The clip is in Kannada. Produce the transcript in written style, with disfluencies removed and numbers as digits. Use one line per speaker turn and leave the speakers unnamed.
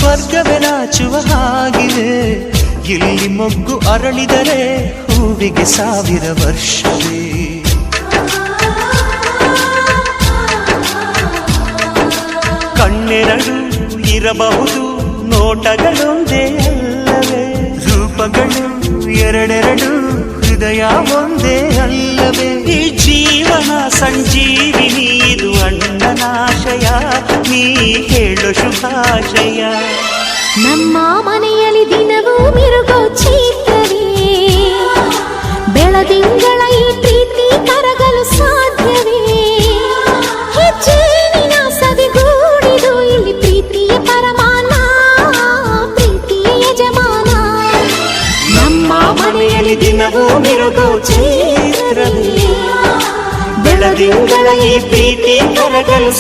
ಸ್ವರ್ಗವೇ ನಾಚುವ ಹಾಗಿದೆ. ಇಲ್ಲಿ ಮೊಗ್ಗು ಅರಳಿದರೆ ಹೂವಿಗೆ 1000 ವರ್ಷವೇ. ಕಣ್ಣೆರಡು ಇರಬಹುದು, ನೋಟಗಳೊಂದೇ ಅಲ್ಲವೇ? ರೂಪಗಳು ಎರಡೆರಡು, ಹೃದಯ ಒಂದೇ ಅಲ್ಲವೇ? ಈ ಜೀವನ ಸಂಜೀವಿನಿ, ಇದು ಅಣ್ಣನಾಶಯ, ನೀ ಹೇಳು ಶುಭಾಶಯ.
ನಮ್ಮ ಮನೆಯಲ್ಲಿ ದಿನವೂ ಮಿರುಗೋ ಚೈತ್ರವೇ, ಬೆಳದಿಂಗಳ ಈ ಪ್ರೀತಿ ಕರಗಲು ಸಾಧ್ಯವೇ? ಹೆಜ್ಜೆನಿನ ಸವಿಗೂಡಿದು ಇಲ್ಲಿ ಪ್ರೀತಿಯ ಪರಮಾನ, ಪ್ರೀತಿಯ ಯಜಮಾನ.
ನಮ್ಮ ಮನೆಯಲ್ಲಿ ದಿನವೂ ಮಿರುಗೋ ಚೈತ್ರವೇ, ಬೆಳದಿಂಗಳ ಈ ಪ್ರೀತಿ ಕರಗಲು